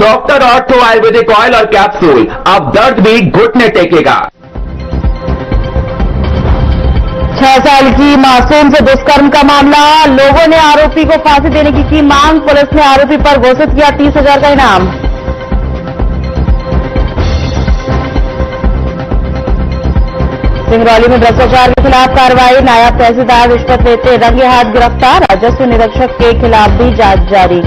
Doctor ortho Ayurvedic oil और capsule, अब दर्द भी घुटने टेकेगा। 6 साल की मासूम से दुष्कर्म का मामला, लोगों ने आरोपी को फांसी देने की मांग, पुलिस ने आरोपी पर घोषित किया 30,000 का इनाम। सिंगरौली में भ्रष्टाचार के खिलाफ कार्रवाई, नायब तहसीलदार रिश्वत लेते रंगे हाथ गिरफ्तार, राजस्व निरीक्षक के खिलाफ भी जांच जारी।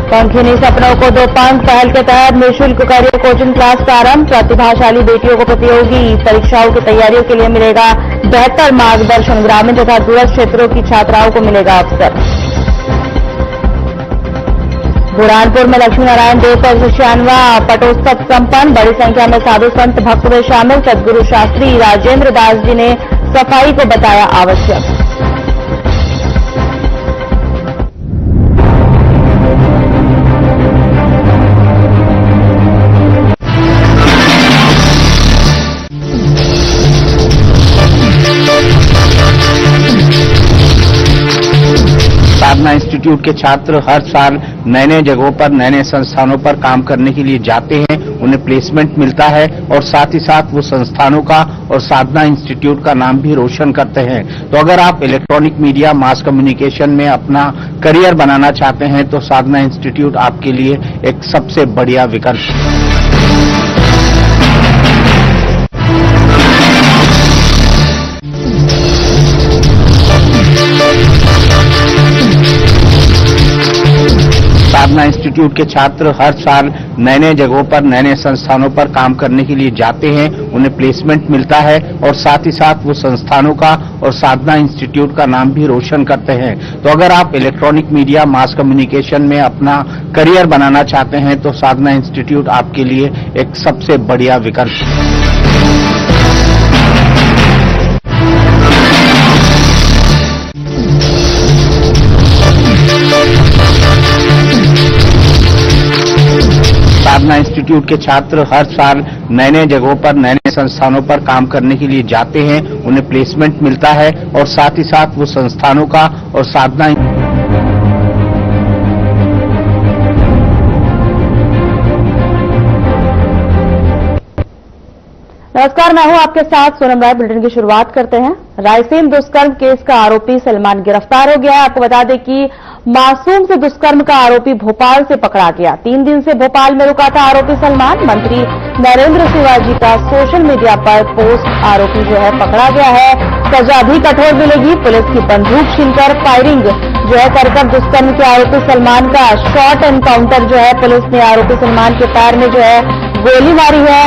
पंखिनी सपनों को 2 पंख पहल के तहत निःशुल्क करियर कोचिंग क्लास प्रारंभ, प्रतिभाशाली बेटियों को प्रतियोगी परीक्षाओं की तैयारियों के लिए मिलेगा बेहतर मार्गदर्शन, ग्रामीण तथा दूरस्थ क्षेत्रों की छात्राओं को मिलेगा अवसर। बुरहानपुर में लक्ष्मी नारायण देव का 96वां पटोत्सव संपन्न, बड़ी संख्या में साधु संत भक्त हुए शामिल, सदगुरु शास्त्री राजेंद्र दास जी ने सफाई को बताया आवश्यक। साधना इंस्टीट्यूट के छात्र हर साल नए नए जगहों पर नए नए संस्थानों पर काम करने के लिए जाते हैं, उन्हें प्लेसमेंट मिलता है और साथ ही साथ वो संस्थानों का और साधना इंस्टीट्यूट का नाम भी रोशन करते हैं। तो अगर आप इलेक्ट्रॉनिक मीडिया मास कम्युनिकेशन में अपना करियर बनाना चाहते हैं तो साधना इंस्टीट्यूट आपके लिए एक सबसे बढ़िया विकल्प है। साधना इंस्टीट्यूट के छात्र हर साल नए नए जगहों पर नए नए संस्थानों पर काम करने के लिए जाते हैं, उन्हें प्लेसमेंट मिलता है और साथ ही साथ वो संस्थानों का और साधना इंस्टीट्यूट का नाम भी रोशन करते हैं। तो अगर आप इलेक्ट्रॉनिक मीडिया मास कम्युनिकेशन में अपना करियर बनाना चाहते हैं तो साधना इंस्टीट्यूट आपके लिए एक सबसे बढ़िया विकल्प है। साधना इंस्टीट्यूट के छात्र हर साल नए नए जगहों पर नए नए संस्थानों पर काम करने के लिए जाते हैं, उन्हें प्लेसमेंट मिलता है और साथ ही साथ वो संस्थानों का और साधना। नमस्कार, मैं हूं आपके साथ सोनम राय। बुलेटिन की शुरुआत करते हैं। रायसेन दुष्कर्म केस का आरोपी सलमान गिरफ्तार हो गया है। आपको बता दें कि मासूम से दुष्कर्म का आरोपी भोपाल से पकड़ा गया। 3 दिन से भोपाल में रुका था आरोपी सलमान। मंत्री नरेंद्र शिवाजी का सोशल मीडिया पर पोस्ट आरोपी जो है पकड़ा गया है। सजा भी कठोर मिलेगी। पुलिस की बंदूक छीनकर फायरिंग जो है कर दुष्कर्म के आरोपी सलमान का शॉर्ट एनकाउंटर जो है पुलिस ने आरोपी सलमान के पैर में जो है गोली मारी है।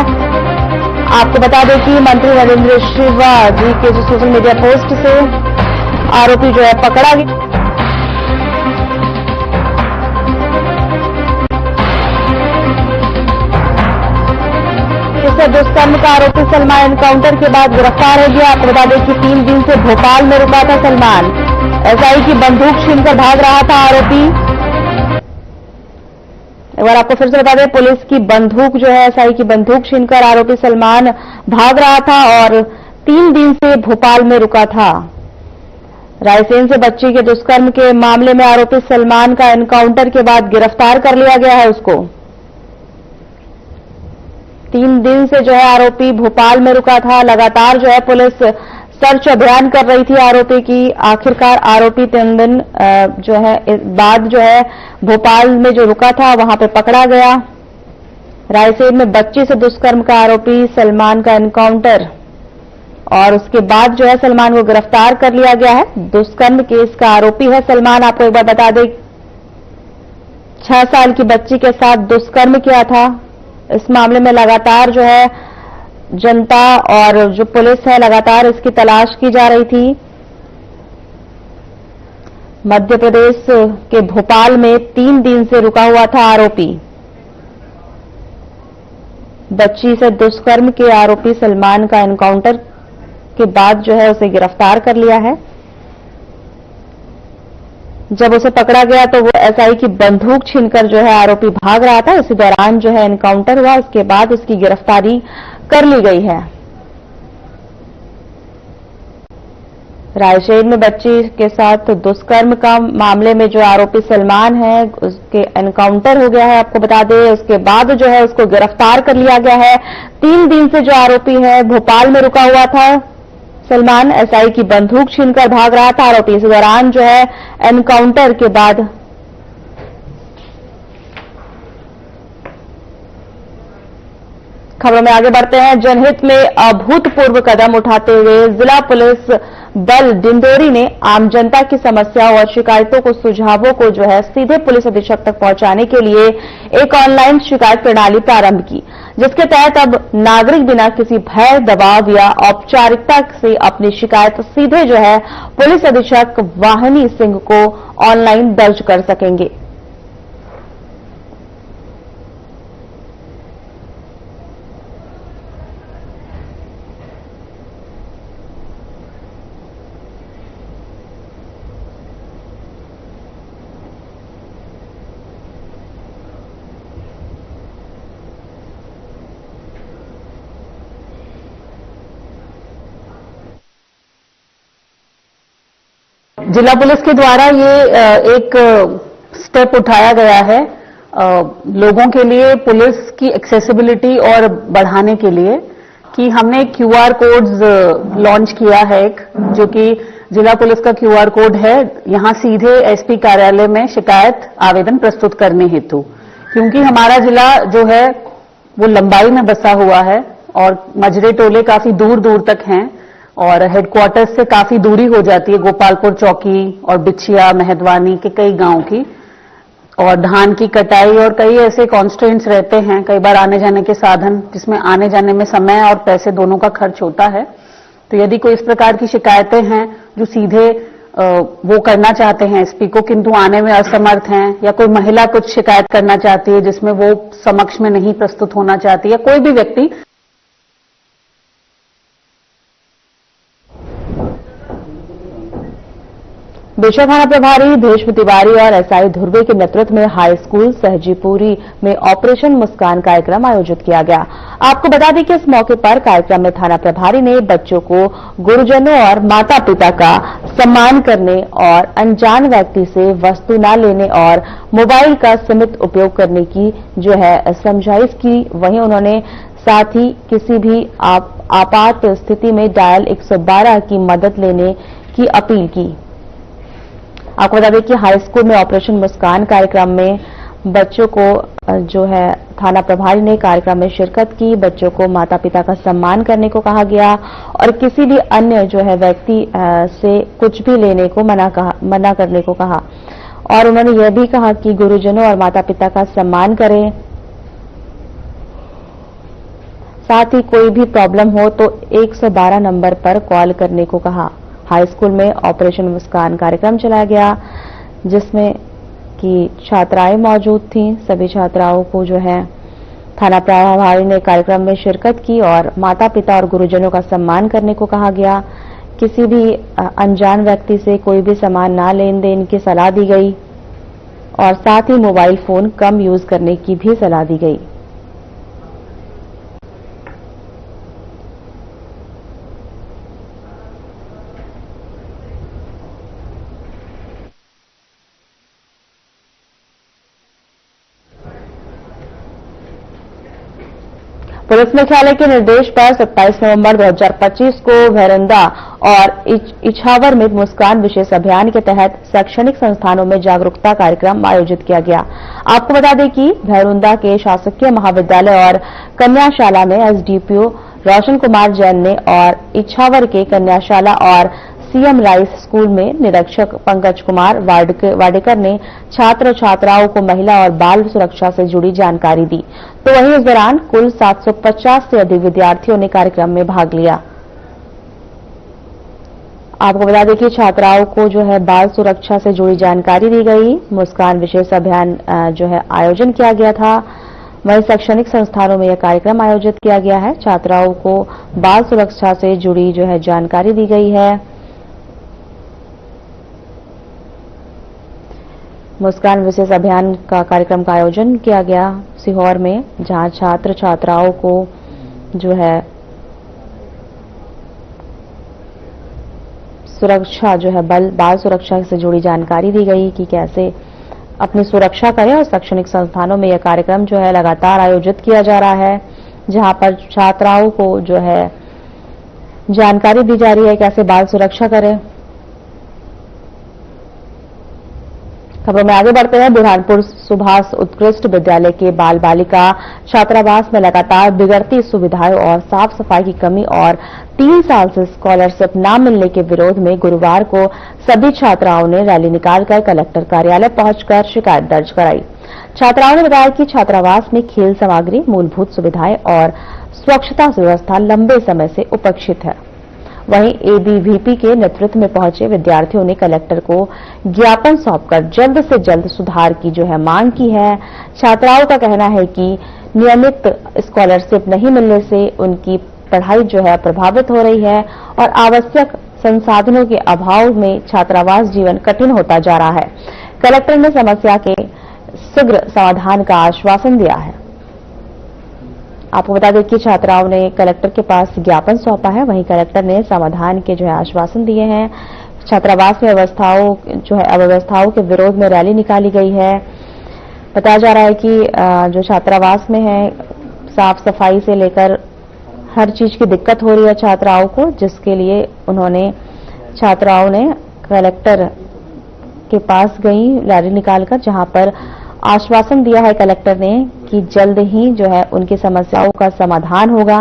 आपको बता दें कि मंत्री नरेंद्र शिवाजी के जो सोशल मीडिया पोस्ट से आरोपी जो है पकड़ा गया। इससे दुष्कर्म का आरोपी सलमान एनकाउंटर के बाद गिरफ्तार हो गया। आपको बता दें कि 3 दिन से भोपाल में रुका था सलमान। एसआई की बंदूक छीनकर भाग रहा था आरोपी। एक बार आपको फिर से बता दें, पुलिस की बंदूक जो है एसआई की बंदूक छीनकर आरोपी सलमान भाग रहा था और 3 दिन से भोपाल में रुका था। रायसेन से बच्ची के दुष्कर्म के मामले में आरोपी सलमान का एनकाउंटर के बाद गिरफ्तार कर लिया गया है उसको। 3 दिन से जो है आरोपी भोपाल में रुका था। लगातार जो है पुलिस सर्च अभियान कर रही थी आरोपी की। आखिरकार आरोपी 3 दिन जो है बाद जो है भोपाल में जो रुका था वहां पे पकड़ा गया। रायसेन में बच्ची से दुष्कर्म का आरोपी सलमान का एनकाउंटर और उसके बाद जो है सलमान को गिरफ्तार कर लिया गया है। दुष्कर्म केस का आरोपी है सलमान। आपको एक बार बता दें, 6 साल की बच्ची के साथ दुष्कर्म किया था। इस मामले में लगातार जो है जनता और जो पुलिस है लगातार इसकी तलाश की जा रही थी। मध्य प्रदेश के भोपाल में 3 दिन से रुका हुआ था आरोपी। बच्ची से दुष्कर्म के आरोपी सलमान का एनकाउंटर के बाद जो है उसे गिरफ्तार कर लिया है। जब उसे पकड़ा गया तो वो एसआई की बंदूक छीनकर जो है आरोपी भाग रहा था। इसी दौरान जो है एनकाउंटर हुआ, उसके बाद उसकी गिरफ्तारी कर ली गई है। रायसेन में बच्ची के साथ दुष्कर्म का मामले में जो आरोपी सलमान है उसके एनकाउंटर हो गया है। आपको बता दें उसके बाद जो है उसको गिरफ्तार कर लिया गया है। 3 दिन से जो आरोपी है भोपाल में रुका हुआ था। सलमान एसआई की बंदूक छीनकर भाग रहा था। आरोपी इस दौरान जो है एनकाउंटर के बाद खबरों में आगे बढ़ते हैं। जनहित में अभूतपूर्व कदम उठाते हुए जिला पुलिस बल डिंडोरी ने आम जनता की समस्याओं और शिकायतों को सुझावों को जो है सीधे पुलिस अधीक्षक तक पहुंचाने के लिए एक ऑनलाइन शिकायत प्रणाली प्रारंभ की, जिसके तहत अब नागरिक बिना किसी भय, दबाव या औपचारिकता से अपनी शिकायत सीधे जो है पुलिस अधीक्षक वाहिनी सिंह को ऑनलाइन दर्ज कर सकेंगे। जिला पुलिस के द्वारा ये एक स्टेप उठाया गया है लोगों के लिए, पुलिस की एक्सेसिबिलिटी और बढ़ाने के लिए, कि हमने QR कोड्स लॉन्च किया है एक, जो कि जिला पुलिस का QR कोड है। यहां सीधे SP कार्यालय में शिकायत आवेदन प्रस्तुत करने हेतु, क्योंकि हमारा जिला जो है वो लंबाई में बसा हुआ है और मजरे टोले काफी दूर दूर तक हैं और हेडक्वार्टर्स से काफी दूरी हो जाती है, गोपालपुर चौकी और बिछिया, मेहदवानी के कई गांव की, और धान की कटाई और कई ऐसे कॉन्स्टेंट्स रहते हैं, कई बार आने जाने के साधन, जिसमें आने जाने में समय और पैसे दोनों का खर्च होता है। तो यदि कोई इस प्रकार की शिकायतें हैं जो सीधे वो करना चाहते हैं SP को, किंतु आने में असमर्थ हैं, या कोई महिला कुछ शिकायत करना चाहती है जिसमें वो समक्ष में नहीं प्रस्तुत होना चाहती, या कोई भी व्यक्ति, बेशक थाना प्रभारी भीष्म तिवारी और SI ध्रुवे के नेतृत्व में हाई स्कूल सहजीपुरी में ऑपरेशन मुस्कान कार्यक्रम आयोजित किया गया। आपको बता दें कि इस मौके पर कार्यक्रम में थाना प्रभारी ने बच्चों को गुरुजनों और माता पिता का सम्मान करने और अनजान व्यक्ति से वस्तु न लेने और मोबाइल का सीमित उपयोग करने की जो है समझाइश की। वहीं उन्होंने साथ ही किसी भी आपात स्थिति में डायल 112 की मदद लेने की अपील की। आपको बता दें कि हाई स्कूल में ऑपरेशन मुस्कान कार्यक्रम में बच्चों को जो है थाना प्रभारी ने कार्यक्रम में शिरकत की। बच्चों को माता पिता का सम्मान करने को कहा गया और किसी भी अन्य जो है व्यक्ति से कुछ भी लेने को मना करने को कहा, और उन्होंने यह भी कहा कि गुरुजनों और माता पिता का सम्मान करें। साथ ही कोई भी प्रॉब्लम हो तो 112 नंबर पर कॉल करने को कहा। हाई स्कूल में ऑपरेशन मुस्कान कार्यक्रम चलाया गया, जिसमें कि छात्राएं मौजूद थीं। सभी छात्राओं को जो है थाना प्रभारी ने कार्यक्रम में शिरकत की और माता पिता और गुरुजनों का सम्मान करने को कहा गया। किसी भी अनजान व्यक्ति से कोई भी सामान ना लेन देन की सलाह दी गई और साथ ही मोबाइल फोन कम यूज करने की भी सलाह दी गई। पुलिस मुख्यालय के निर्देश पर 27 नवंबर 2025 को भैरंदा और इछावर में मुस्कान विशेष अभियान के तहत शैक्षणिक संस्थानों में जागरूकता कार्यक्रम आयोजित किया गया। आपको बता दें कि भैरंदा के शासकीय महाविद्यालय और कन्याशाला में SDPO रोशन कुमार जैन ने और इछावर के कन्याशाला और CM राइस स्कूल में निरीक्षक पंकज कुमार वाडेकर ने छात्र छात्राओं को महिला और बाल सुरक्षा से जुड़ी जानकारी दी। तो वहीं इस दौरान कुल 750 से अधिक विद्यार्थियों ने कार्यक्रम में भाग लिया। आपको बता दें कि छात्राओं को जो है बाल सुरक्षा से जुड़ी जानकारी दी गई। मुस्कान विशेष अभियान जो है आयोजन किया गया था। वहीं शैक्षणिक संस्थानों में यह कार्यक्रम आयोजित किया गया है। छात्राओं को बाल सुरक्षा से जुड़ी जो है जानकारी दी गई है। मुस्कान विशेष अभियान का कार्यक्रम का आयोजन किया गया सीहोर में, जहां छात्र छात्राओं को जो है सुरक्षा जो है बाल सुरक्षा से जुड़ी जानकारी दी गई कि कैसे अपनी सुरक्षा करें। और शैक्षणिक संस्थानों में यह कार्यक्रम जो है लगातार आयोजित किया जा रहा है, जहां पर छात्राओं को जो है जानकारी दी जा रही है कैसे बाल सुरक्षा करें। खबरों में आगे बढ़ते हैं। बुरहानपुर सुभाष उत्कृष्ट विद्यालय के बाल बालिका छात्रावास में लगातार बिगड़ती सुविधाएं और साफ सफाई की कमी और 3 साल से स्कॉलरशिप न मिलने के विरोध में गुरुवार को सभी छात्राओं ने रैली निकालकर कलेक्टर कार्यालय पहुंचकर शिकायत दर्ज कराई। छात्राओं ने बताया कि छात्रावास में खेल सामग्री, मूलभूत सुविधाएं और स्वच्छता व्यवस्था लंबे समय से उपेक्षित है। वहीं एबीवीपी के नेतृत्व में पहुंचे विद्यार्थियों ने कलेक्टर को ज्ञापन सौंपकर जल्द से जल्द सुधार की जो है मांग की है। छात्राओं का कहना है कि नियमित स्कॉलरशिप नहीं मिलने से उनकी पढ़ाई जो है प्रभावित हो रही है और आवश्यक संसाधनों के अभाव में छात्रावास जीवन कठिन होता जा रहा है। कलेक्टर ने समस्या के शीघ्र समाधान का आश्वासन दिया है। आपको बता दें कि छात्राओं ने कलेक्टर के पास ज्ञापन सौंपा है, वहीं कलेक्टर ने समाधान के जो है आश्वासन दिए हैं। छात्रावास में अव्यवस्थाओं के विरोध में रैली निकाली गई है। बताया जा रहा है कि जो छात्रावास में है साफ सफाई से लेकर हर चीज की दिक्कत हो रही है छात्राओं को, जिसके लिए छात्राओं ने कलेक्टर के पास गई रैली निकालकर, जहां पर आश्वासन दिया है कलेक्टर ने कि जल्द ही जो है उनकी समस्याओं का समाधान होगा।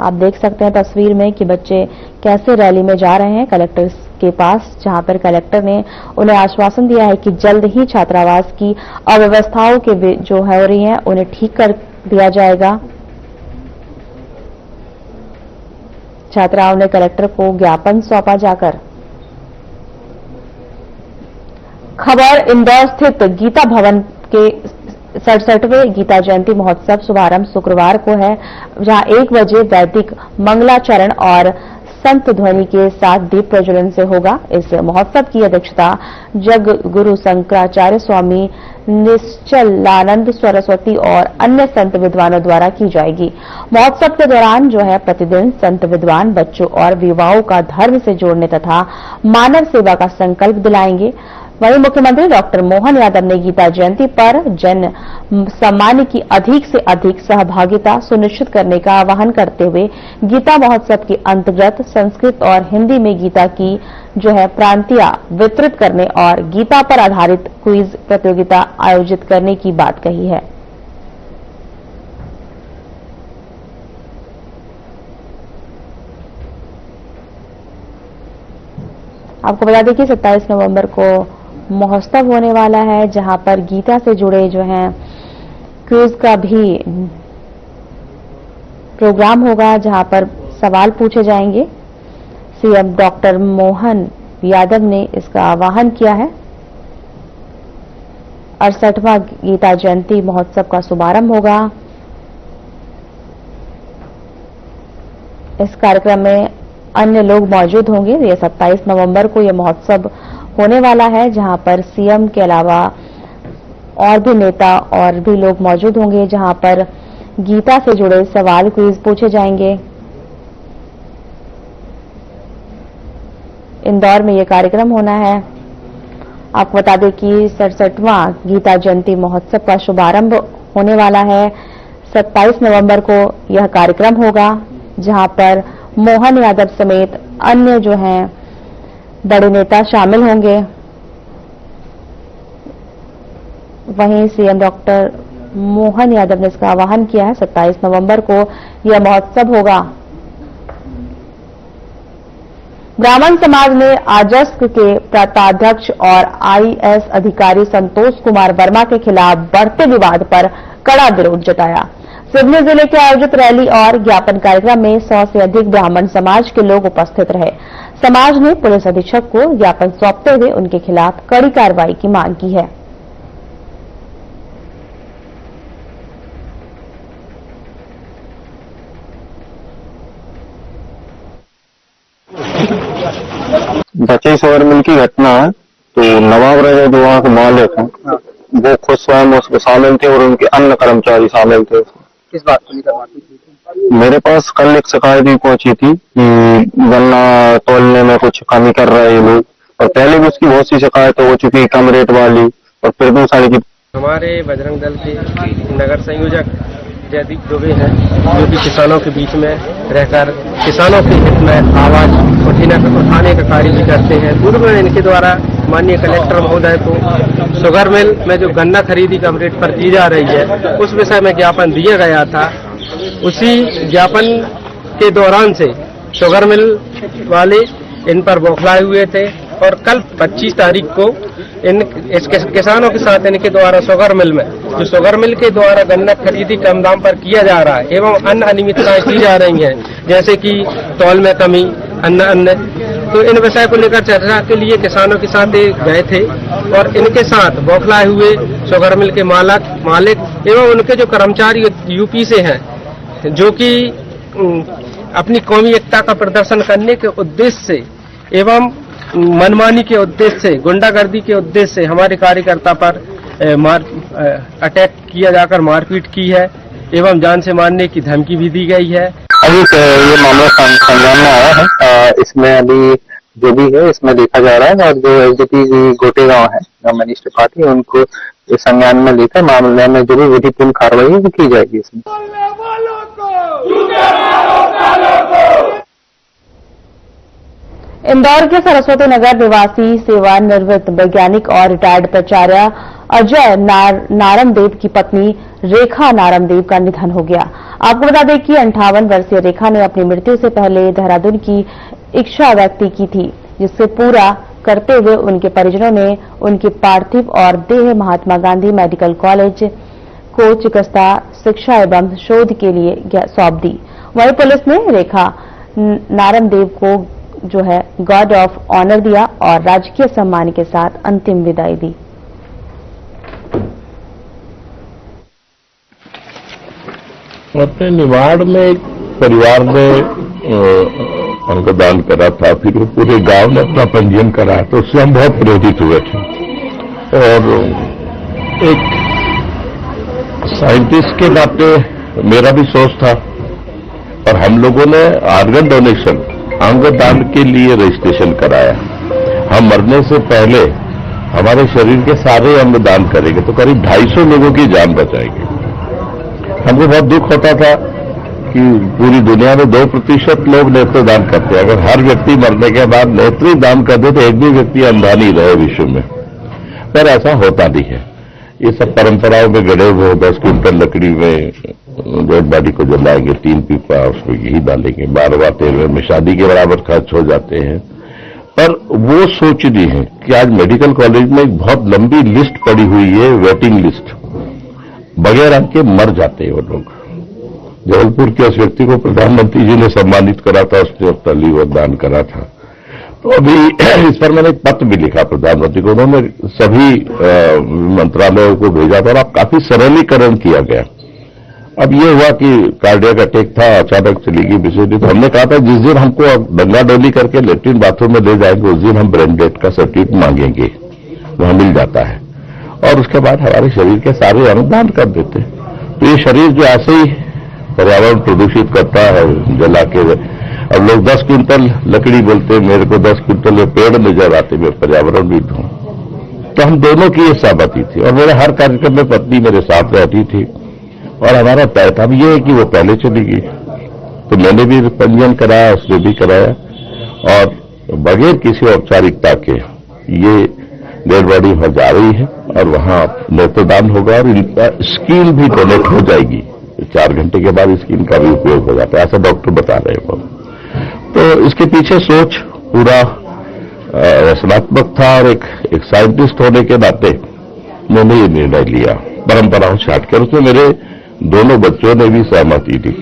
आप देख सकते हैं तस्वीर में कि बच्चे कैसे रैली में जा रहे हैं कलेक्टर के पास, जहां पर कलेक्टर ने उन्हें आश्वासन दिया है कि जल्द ही छात्रावास की अव्यवस्थाओं के जो हो रही हैं उन्हें ठीक कर दिया जाएगा। छात्राओं ने कलेक्टर को ज्ञापन सौंपा जाकर। खबर इंदौर स्थित गीता भवन के 67वें गीता जयंती महोत्सव शुभारंभ शुक्रवार को है, जहां 1 बजे वैदिक मंगलाचरण और संत ध्वनि के साथ दीप प्रज्वलन से होगा। इस महोत्सव की अध्यक्षता जग गुरु शंकराचार्य स्वामी निश्चलानंद सरस्वती और अन्य संत विद्वानों द्वारा की जाएगी। महोत्सव के दौरान जो है प्रतिदिन संत विद्वान बच्चों और युवाओं का धर्म से जोड़ने तथा मानव सेवा का संकल्प दिलाएंगे। वहीं मुख्यमंत्री डॉक्टर मोहन यादव ने गीता जयंती पर जन सम्मान की अधिक से अधिक सहभागिता सुनिश्चित करने का आह्वान करते हुए गीता महोत्सव के अंतर्गत संस्कृत और हिंदी में गीता की जो है प्रांतियां वितरित करने और गीता पर आधारित क्विज प्रतियोगिता आयोजित करने की बात कही है। आपको बता दें कि 27 नवंबर को महोत्सव होने वाला है, जहां पर गीता से जुड़े जो हैं क्विज का भी प्रोग्राम होगा, जहां पर सवाल पूछे जाएंगे। सीएम डॉक्टर मोहन यादव ने इसका आह्वान किया है। 68वां गीता जयंती महोत्सव का शुभारंभ होगा। इस कार्यक्रम में अन्य लोग मौजूद होंगे। ये 27 नवंबर को यह महोत्सव होने वाला है, जहां पर सीएम के अलावा और भी नेता और भी लोग मौजूद होंगे, जहां पर गीता से जुड़े सवाल क्विज पूछे जाएंगे। इंदौर में यह कार्यक्रम होना है। आपको बता दें कि 67वां गीता जयंती महोत्सव का शुभारंभ होने वाला है। 27 नवंबर को यह कार्यक्रम होगा, जहां पर मोहन यादव समेत अन्य जो हैं बड़े नेता शामिल होंगे। वहीं सीएम डॉक्टर मोहन यादव ने इसका आह्वान किया है। 27 नवंबर को यह महोत्सव होगा। ब्राह्मण समाज ने आजस्क के प्रांताध्यक्ष और आईएएस अधिकारी संतोष कुमार वर्मा के खिलाफ बढ़ते विवाद पर कड़ा विरोध जताया। सिवनी जिले के आयोजित रैली और ज्ञापन कार्यक्रम में 100 से अधिक ब्राह्मण समाज के लोग उपस्थित रहे। समाज ने पुलिस अधीक्षक को ज्ञापन सौंपते हुए उनके खिलाफ कड़ी कार्रवाई की मांग की है। बचेस और मिल की घटना है, तो नवाब रहे जो वहाँ के मालिक हैं वो खुद स्वयं उसके शामिल थे और उनके अन्य कर्मचारी शामिल थे। किस बात को लेकर मारपीट हुई थी? मेरे पास कल एक शिकायत भी पहुंची थी कि गन्ना तोलने में कुछ कमी कर रहे हैं लोग, और पहले भी उसकी बहुत सी शिकायत हो चुकी, कम रेट वाली, और फिर दूसरी की। हमारे बजरंग दल के नगर संयोजक जयदीप दुबे हैं, जो कि किसानों के बीच में रहकर किसानों के हित में आवाज उठाने का कार्य भी करते हैं। पूर्व में इनके द्वारा माननीय कलेक्टर महोदय को शुगर मिल में जो गन्ना खरीदी कम रेट पर की जा रही है उस विषय में ज्ञापन दिया गया था। उसी ज्ञापन के दौरान से शुगर मिल वाले इन पर बौखलाए हुए थे और कल 25 तारीख को किसानों के साथ इनके द्वारा शुगर मिल में जो शुगर मिल के द्वारा गन्ना खरीदी कम दाम पर किया जा रहा है एवं अन्य अनियमितताएं की जा रही हैं, जैसे कि तौल में कमी, अन्य तो इन विषय को लेकर चर्चा के लिए किसानों के साथ गए थे और इनके साथ बौखलाए हुए शुगर मिल के मालिक एवं उनके जो कर्मचारी यूपी से हैं, जो कि अपनी कौमी एकता का प्रदर्शन करने के उद्देश्य से एवं मनमानी के उद्देश्य से, गुंडागर्दी के उद्देश्य से हमारे कार्यकर्ता पर अटैक किया जाकर मारपीट की है एवं जान से मारने की धमकी भी दी गई है। अभी ये मामला संज्ञान में आया है, इसमें अभी जो भी है इसमें देखा जा रहा है, और जो एसडीपी गोटेगांव है कम्युनिस्ट पार्टी, उनको इस संज्ञान में लेकर मामले में जो भी विधिपूर्ण कार्रवाई है वो की जाएगी। इसमें इंदौर के सरस्वती नगर निवासी सेवानिवृत्त वैज्ञानिक और रिटायर्ड प्राचार्य अजय नारमदेव की पत्नी रेखा नारमदेव का निधन हो गया। आपको बता दें कि 58 वर्षीय रेखा ने अपनी मृत्यु से पहले देहरादून की इच्छा व्यक्त की थी, जिससे पूरा करते हुए उनके परिजनों ने उनकी पार्थिव और देह महात्मा गांधी मेडिकल कॉलेज को चिकित्सा शिक्षा एवं शोध के लिए सौंप दी। वहीं पुलिस ने रेखा नारमदेव को जो है गार्ड ऑफ ऑनर दिया और राजकीय सम्मान के साथ अंतिम विदाई दी। अपने निवाड़ में एक परिवार ने अंगदान करा था, फिर वो पूरे गांव ने अपना पंजीयन करा, तो उससे हम बहुत प्रेरित हुए थे। और एक साइंटिस्ट के नाते मेरा भी सोच था, और हम लोगों ने ऑर्गन डोनेशन अंगदान के लिए रजिस्ट्रेशन कराया। हम मरने से पहले हमारे शरीर के सारे अंग दान करेंगे तो करीब 250 लोगों की जान बचाएंगे। हमको बहुत दुख होता था कि पूरी दुनिया में 2% लोग नेत्रदान करते हैं। अगर हर व्यक्ति मरने के बाद नेत्र दान कर दे तो एक भी व्यक्ति अंधा नहीं रहे विश्व में, पर ऐसा होता नहीं है। ये सब परंपराओं में गड़े हुए 10 क्विंटल लकड़ी में डेड बॉडी को जलाएंगे, 3 पीपा उसमें घी डालेंगे, 12वां 13वें में शादी के बराबर खर्च हो जाते हैं। पर वो सोच नहीं है कि आज मेडिकल कॉलेज में एक बहुत लंबी लिस्ट पड़ी हुई है, वेटिंग लिस्ट, बगैर आके मर जाते हैं वो लोग। जबलपुर के उस व्यक्ति को प्रधानमंत्री जी ने सम्मानित करा था, उसने अपना लीवर दान करा था। तो अभी इस पर मैंने एक पत्र भी लिखा प्रधानमंत्री को, उन्होंने सभी मंत्रालयों को भेजा था और अब काफी सरलीकरण किया गया। अब ये हुआ कि कार्डियक अटैक था, अचानक चली गई बिसेरी, तो हमने कहा था जिस दिन हमको दंगा डोली करके लेट्रिन बाथरूम में ले जाएंगे उस दिन हम ब्रेन डेड का सर्टिफिकेट मांगेंगे, वहां मिल जाता है, और उसके बाद हमारे शरीर के सारे अंग दान कर देते। तो ये शरीर जो ऐसे ही पर्यावरण प्रदूषित करता है जला के, अब लोग 10 क्विंटल लकड़ी बोलते हैं, मेरे को 10 क्विंटल पेड़ नजर आते, मैं पर्यावरण भी हूं। तो हम दोनों की ये सहमति थी और मेरे हर कार्यक्रम में पत्नी मेरे साथ रहती थी और हमारा तय था। अब ये है कि वो पहले चली गई तो मैंने भी पंजीयन कराया, उसने भी कराया, और बगैर किसी औपचारिकता के ये डेड बॉडी वहां जा रही है और वहां नेत्रदान होगा और इनका स्किन भी डोनेट हो जाएगी। 4 घंटे के बाद स्किन का भी उपयोग हो जाता है, ऐसा डॉक्टर बता रहे हैं वो। तो इसके पीछे सोच पूरा रचनात्मक था और एक साइंटिस्ट होने के नाते मैंने ये निर्णय लिया परंपराओं से हटकर। उसमें मेरे दोनों बच्चों ने भी सहमति दी।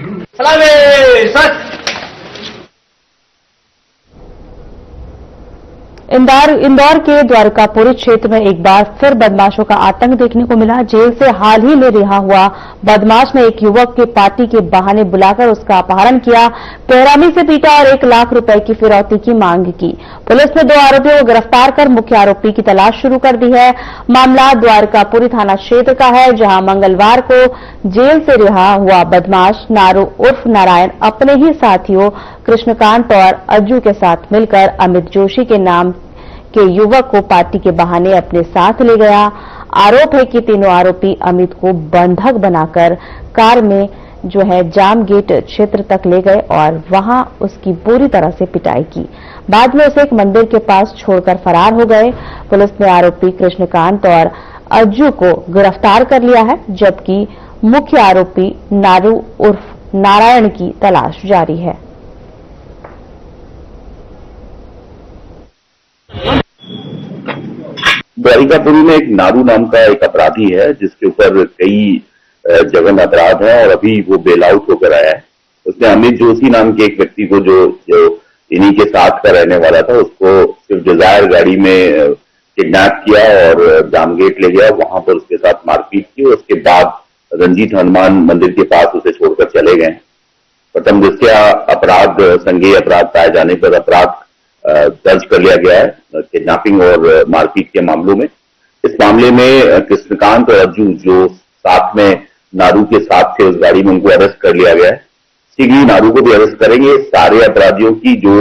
इंदौर के द्वारकापुरी क्षेत्र में एक बार फिर बदमाशों का आतंक देखने को मिला। जेल से हाल ही में रिहा हुआ बदमाश ने एक युवक के पार्टी के बहाने बुलाकर उसका अपहरण किया, बेरहमी से पीटा और 1 लाख रुपए की फिरौती की मांग की। पुलिस ने 2 आरोपियों को गिरफ्तार कर मुख्य आरोपी की तलाश शुरू कर दी है। मामला द्वारकापुरी थाना क्षेत्र का है, जहां मंगलवार को जेल से रिहा हुआ बदमाश नारू उर्फ नारायण अपने ही साथियों कृष्णकांत और अज्जू के साथ मिलकर अमित जोशी के नाम के युवक को पार्टी के बहाने अपने साथ ले गया। आरोप है कि तीनों आरोपी अमित को बंधक बनाकर कार में जो है जाम गेट क्षेत्र तक ले गए और वहां उसकी बुरी तरह से पिटाई की। बाद में उसे एक मंदिर के पास छोड़कर फरार हो गए। पुलिस ने आरोपी कृष्णकांत और अज्जू को गिरफ्तार कर लिया है, जबकि मुख्य आरोपी नारू उर्फ नारायण की तलाश जारी है। द्वारिकापुरी में एक नारू नाम का एक अपराधी है जिसके ऊपर कई जघन्य अपराध है और अभी वो बेल आउट होकर आया है। उसने अमित जोशी नाम के एक व्यक्ति को जो इन्हीं के साथ का रहने वाला था उसको सिर्फ डिजायर गाड़ी में किडनैप किया और जामगेट ले गया, वहां पर उसके साथ मारपीट की। उसके बाद रंजीत हनुमान मंदिर के पास उसे छोड़कर चले गए। प्रथम दृष्टया अपराध संज्ञेय अपराध पाए जाने पर अपराध दर्ज कर लिया गया है किडनैपिंग और मारपीट के मामलों में। इस मामले में कृष्णकांत और अज्जू जो साथ में नारू के साथ थे उस गाड़ी में, उनको अरेस्ट कर लिया गया है। शीघ्र ही नारू को भी अरेस्ट करेंगे। सारे अपराधियों की जो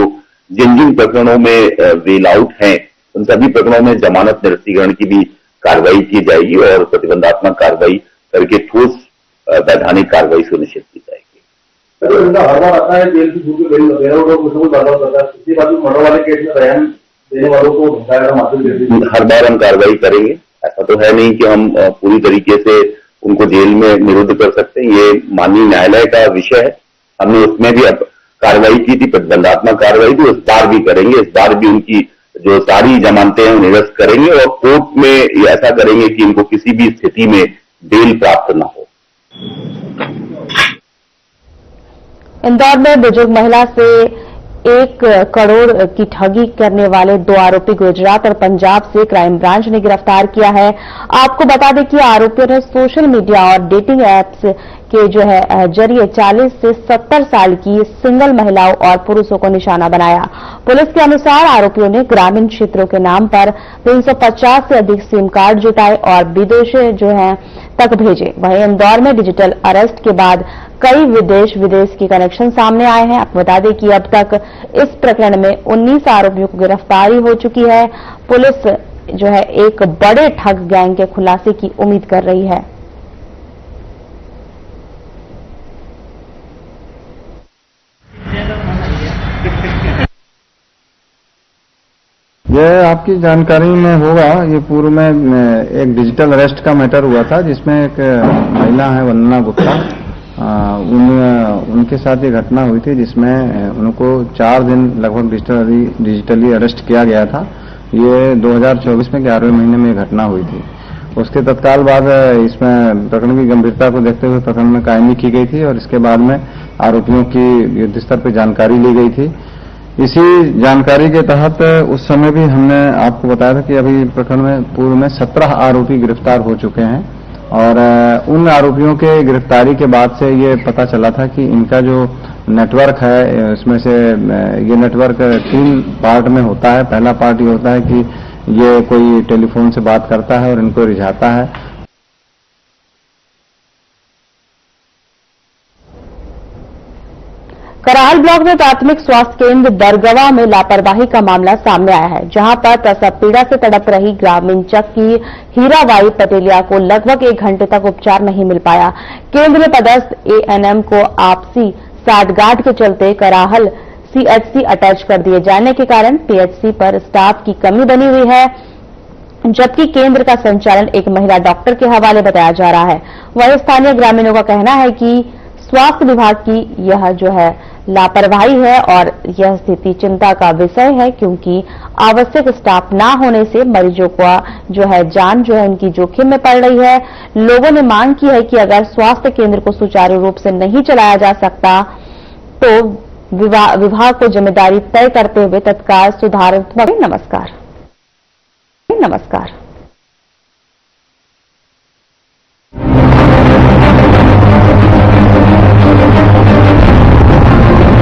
जिन जिन प्रकरणों में वेल आउट हैं उन सभी प्रकरणों में जमानत निरस्तीकरण की भी कार्रवाई की जाएगी और प्रतिबंधात्मक कार्रवाई करके ठोस वैधानिक कार्रवाई सुनिश्चित की जाएगी। हर बार आता है जेल की छूट बेल करता है, इसके बाद मर्डर वाले केस में बयान देने वालों को हर बार हम कार्रवाई करेंगे। ऐसा तो है नहीं कि हम पूरी तरीके से उनको जेल में निरुद्ध कर सकते हैं, ये माननीय न्यायालय का विषय है। हमने उसमें भी अब कार्रवाई की थी, प्रतिबंधात्मक कार्रवाई भी, उस बार भी करेंगे। इस बार भी उनकी जो सारी जमानतें हैं निरस्त करेंगे और कोर्ट में ऐसा करेंगे कि इनको किसी भी स्थिति में बेल प्राप्त न हो। इंदौर में बुजुर्ग महिला से 1 करोड़ की ठगी करने वाले 2 आरोपी गुजरात और पंजाब से क्राइम ब्रांच ने गिरफ्तार किया है। आपको बता दें कि आरोपियों ने सोशल मीडिया और डेटिंग एप्स के जो है जरिए 40 से 70 साल की सिंगल महिलाओं और पुरुषों को निशाना बनाया। पुलिस के अनुसार आरोपियों ने ग्रामीण क्षेत्रों के नाम पर 350 से अधिक सिम कार्ड जुटाए और विदेश जो है तक भेजे। वहीं इंदौर में डिजिटल अरेस्ट के बाद कई विदेश के कनेक्शन सामने आए हैं। आपको बता दें कि अब तक इस प्रकरण में 19 आरोपियों को गिरफ्तारी हो चुकी है। पुलिस जो है एक बड़े ठग गैंग के खुलासे की उम्मीद कर रही है। यह आपकी जानकारी में होगा, ये पूर्व में एक डिजिटल अरेस्ट का मैटर हुआ था जिसमें एक महिला है वंदना गुप्ता, उनके साथ ये घटना हुई थी जिसमें उनको 4 दिन लगभग डिजिटली अरेस्ट किया गया था। ये 2024 में 11वें महीने में ये घटना हुई थी। उसके तत्काल बाद इसमें प्रकरण की गंभीरता को देखते हुए प्रकरण में कायमी की गई थी और इसके बाद में आरोपियों की युद्ध स्तर पर जानकारी ली गई थी। इसी जानकारी के तहत उस समय भी हमने आपको बताया था कि अभी प्रकरण में पूर्व में 17 आरोपी गिरफ्तार हो चुके हैं और उन आरोपियों के गिरफ्तारी के बाद से ये पता चला था कि इनका जो नेटवर्क है इसमें से ये नेटवर्क 3 पार्ट में होता है। पहला पार्ट ये होता है कि ये कोई टेलीफोन से बात करता है और इनको रिझाता है। कराहल ब्लॉक में प्राथमिक स्वास्थ्य केंद्र दरगवा में लापरवाही का मामला सामने आया है, जहां पर प्रसव पीड़ा से तड़प रही ग्रामीण चक्की हीराबाई पटेलिया को लगभग 1 घंटे तक उपचार नहीं मिल पाया। केंद्र में पदस्थ एएनएम को आपसी साठगांठ के चलते कराहल सीएचसी अटैच कर दिए जाने के कारण पीएचसी पर स्टाफ की कमी बनी हुई है, जबकि केंद्र का संचालन एक महिला डॉक्टर के हवाले बताया जा रहा है। वहीं स्थानीय ग्रामीणों का कहना है कि स्वास्थ्य विभाग की यह जो है लापरवाही है और यह स्थिति चिंता का विषय है, क्योंकि आवश्यक स्टाफ न होने से मरीजों का जो है जान जो है उनकी जोखिम में पड़ रही है। लोगों ने मांग की है कि अगर स्वास्थ्य केंद्र को सुचारू रूप से नहीं चलाया जा सकता तो विभाग को जिम्मेदारी तय करते हुए तत्काल सुधारात्मक। नमस्कार।